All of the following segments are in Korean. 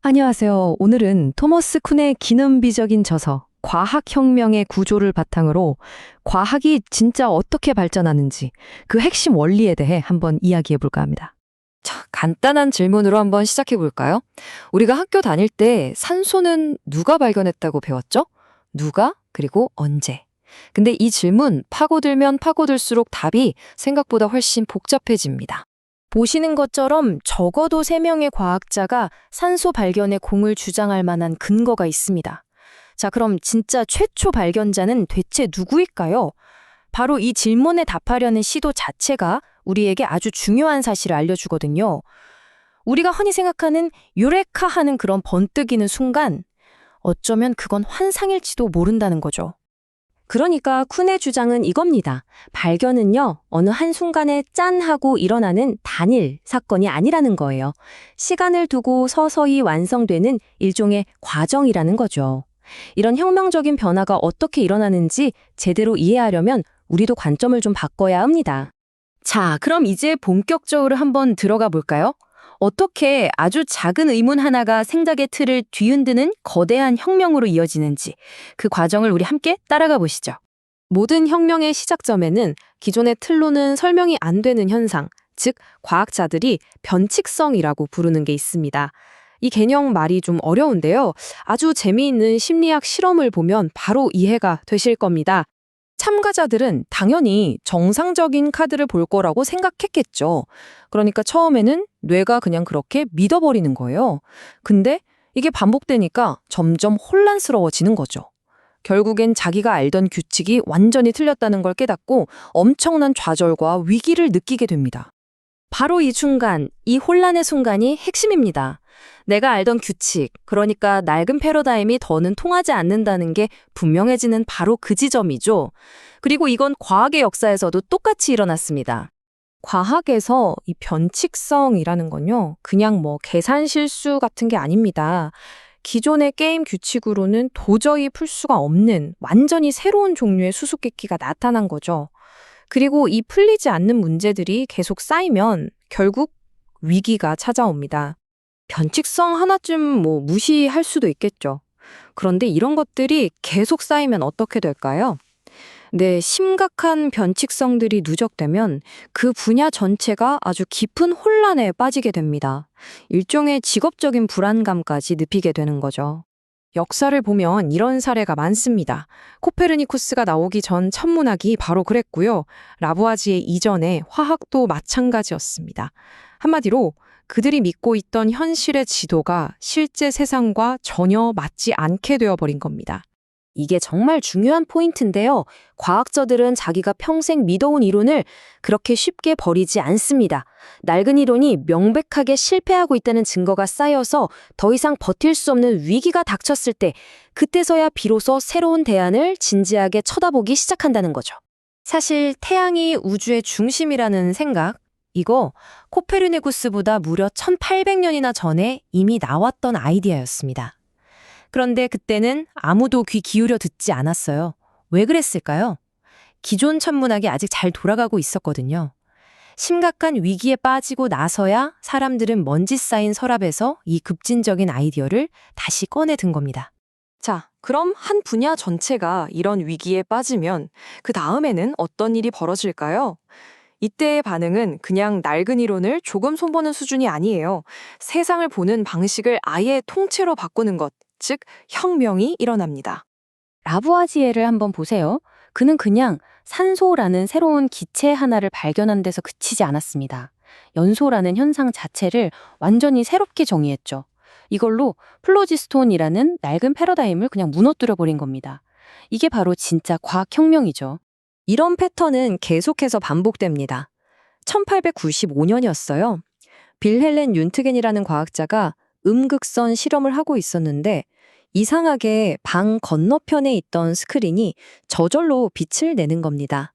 안녕하세요. 오늘은 토머스 쿤의 기념비적인 저서 과학혁명의 구조를 바탕으로 과학이 진짜 어떻게 발전하는지 그 핵심 원리에 대해 한번 이야기해 볼까 합니다. 자, 간단한 질문으로 한번 시작해 볼까요? 우리가 학교 다닐 때 산소는 누가 발견했다고 배웠죠? 누가? 그리고 언제? 근데 이 질문 파고들면 파고들수록 답이 생각보다 훨씬 복잡해집니다. 보시는 것처럼 적어도 3명의 과학자가 산소 발견에 공을 주장할 만한 근거가 있습니다. 자, 그럼 진짜 최초 발견자는 대체 누구일까요? 바로 이 질문에 답하려는 시도 자체가 우리에게 아주 중요한 사실을 알려주거든요. 우리가 흔히 생각하는 유레카 하는 그런 번뜩이는 순간, 어쩌면 그건 환상일지도 모른다는 거죠. 그러니까 쿤의 주장은 이겁니다. 발견은요, 어느 한순간에 짠 하고 일어나는 단일 사건이 아니라는 거예요. 시간을 두고 서서히 완성되는 일종의 과정이라는 거죠. 이런 혁명적인 변화가 어떻게 일어나는지 제대로 이해하려면 우리도 관점을 좀 바꿔야 합니다. 자, 그럼 이제 본격적으로 한번 들어가 볼까요? 어떻게 아주 작은 의문 하나가 생각의 틀을 뒤흔드는 거대한 혁명으로 이어지는지 그 과정을 우리 함께 따라가 보시죠. 모든 혁명의 시작점에는 기존의 틀로는 설명이 안 되는 현상, 즉 과학자들이 변칙성이라고 부르는 게 있습니다. 이 개념 말이 좀 어려운데요. 아주 재미있는 심리학 실험을 보면 바로 이해가 되실 겁니다. 참가자들은 당연히 정상적인 카드를 볼 거라고 생각했겠죠. 그러니까 처음에는 뇌가 그냥 그렇게 믿어버리는 거예요. 근데 이게 반복되니까 점점 혼란스러워지는 거죠. 결국엔 자기가 알던 규칙이 완전히 틀렸다는 걸 깨닫고 엄청난 좌절과 위기를 느끼게 됩니다. 바로 이 순간, 이 혼란의 순간이 핵심입니다. 내가 알던 규칙, 그러니까 낡은 패러다임이 더는 통하지 않는다는 게 분명해지는 바로 그 지점이죠. 그리고 이건 과학의 역사에서도 똑같이 일어났습니다. 과학에서 이 변칙성이라는 건요, 그냥 계산 실수 같은 게 아닙니다. 기존의 게임 규칙으로는 도저히 풀 수가 없는 완전히 새로운 종류의 수수께끼가 나타난 거죠. 그리고 이 풀리지 않는 문제들이 계속 쌓이면 결국 위기가 찾아옵니다. 변칙성 하나쯤 무시할 수도 있겠죠. 그런데 이런 것들이 계속 쌓이면 어떻게 될까요? 네, 심각한 변칙성들이 누적되면 그 분야 전체가 아주 깊은 혼란에 빠지게 됩니다. 일종의 직업적인 불안감까지 느끼게 되는 거죠. 역사를 보면 이런 사례가 많습니다. 코페르니쿠스가 나오기 전 천문학이 바로 그랬고요. 라부아지에 이전에 화학도 마찬가지였습니다. 한마디로 그들이 믿고 있던 현실의 지도가 실제 세상과 전혀 맞지 않게 되어버린 겁니다. 이게 정말 중요한 포인트인데요. 과학자들은 자기가 평생 믿어온 이론을 그렇게 쉽게 버리지 않습니다. 낡은 이론이 명백하게 실패하고 있다는 증거가 쌓여서 더 이상 버틸 수 없는 위기가 닥쳤을 때 그때서야 비로소 새로운 대안을 진지하게 쳐다보기 시작한다는 거죠. 사실 태양이 우주의 중심이라는 생각, 이거 코페르니쿠스보다 무려 1800년이나 전에 이미 나왔던 아이디어였습니다. 그런데 그때는 아무도 귀 기울여 듣지 않았어요. 왜 그랬을까요? 기존 천문학이 아직 잘 돌아가고 있었거든요. 심각한 위기에 빠지고 나서야 사람들은 먼지 쌓인 서랍에서 이 급진적인 아이디어를 다시 꺼내 든 겁니다. 자, 그럼 한 분야 전체가 이런 위기에 빠지면 그 다음에는 어떤 일이 벌어질까요? 이때의 반응은 그냥 낡은 이론을 조금 손보는 수준이 아니에요. 세상을 보는 방식을 아예 통째로 바꾸는 것, 즉 혁명이 일어납니다. 라부아지에를 한번 보세요. 그는 그냥 산소라는 새로운 기체 하나를 발견한 데서 그치지 않았습니다. 연소라는 현상 자체를 완전히 새롭게 정의했죠. 이걸로 플로지스톤이라는 낡은 패러다임을 그냥 무너뜨려 버린 겁니다. 이게 바로 진짜 과학혁명이죠. 이런 패턴은 계속해서 반복됩니다. 1895년이었어요. 빌헬렌 윰트겐이라는 과학자가 음극선 실험을 하고 있었는데 이상하게 방 건너편에 있던 스크린이 저절로 빛을 내는 겁니다.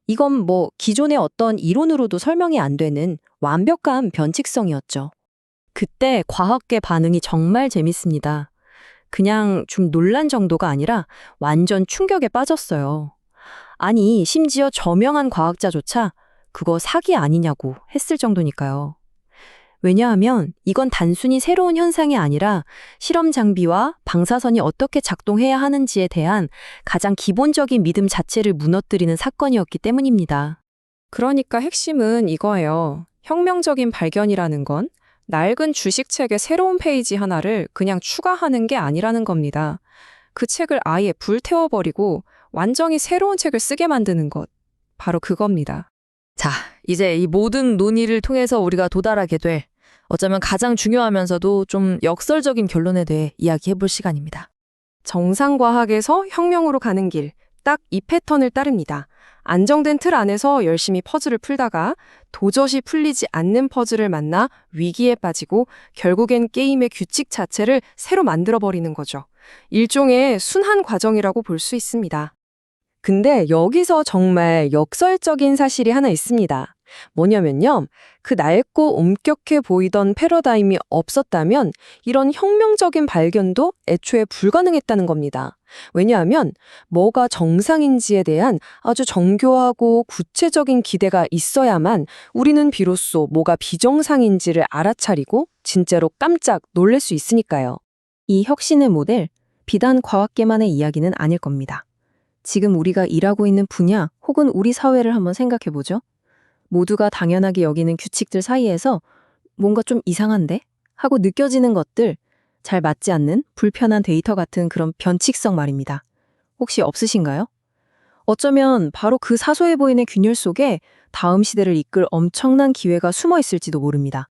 이건 기존의 어떤 이론으로도 설명이 안 되는 완벽한 변칙성이었죠. 그때 과학계 반응이 정말 재밌습니다. 그냥 좀 놀란 정도가 아니라 완전 충격에 빠졌어요. 아니, 심지어 저명한 과학자조차 그거 사기 아니냐고 했을 정도니까요. 왜냐하면 이건 단순히 새로운 현상이 아니라 실험 장비와 방사선이 어떻게 작동해야 하는지에 대한 가장 기본적인 믿음 자체를 무너뜨리는 사건이었기 때문입니다. 그러니까 핵심은 이거예요. 혁명적인 발견이라는 건 낡은 주식책의 새로운 페이지 하나를 그냥 추가하는 게 아니라는 겁니다. 그 책을 아예 불태워버리고 완전히 새로운 책을 쓰게 만드는 것. 바로 그겁니다. 자, 이제 이 모든 논의를 통해서 우리가 도달하게 될 어쩌면 가장 중요하면서도 좀 역설적인 결론에 대해 이야기해 볼 시간입니다. 정상과학에서 혁명으로 가는 길, 딱 이 패턴을 따릅니다. 안정된 틀 안에서 열심히 퍼즐을 풀다가 도저히 풀리지 않는 퍼즐을 만나 위기에 빠지고 결국엔 게임의 규칙 자체를 새로 만들어버리는 거죠. 일종의 순환 과정이라고 볼 수 있습니다. 근데 여기서 정말 역설적인 사실이 하나 있습니다. 뭐냐면요. 그 낡고 엄격해 보이던 패러다임이 없었다면 이런 혁명적인 발견도 애초에 불가능했다는 겁니다. 왜냐하면 뭐가 정상인지에 대한 아주 정교하고 구체적인 기대가 있어야만 우리는 비로소 뭐가 비정상인지를 알아차리고 진짜로 깜짝 놀랄 수 있으니까요. 이 혁신의 모델, 비단 과학계만의 이야기는 아닐 겁니다. 지금 우리가 일하고 있는 분야 혹은 우리 사회를 한번 생각해 보죠. 모두가 당연하게 여기는 규칙들 사이에서 뭔가 좀 이상한데? 하고 느껴지는 것들, 잘 맞지 않는 불편한 데이터 같은 그런 변칙성 말입니다. 혹시 없으신가요? 어쩌면 바로 그 사소해 보이는 균열 속에 다음 시대를 이끌 엄청난 기회가 숨어 있을지도 모릅니다.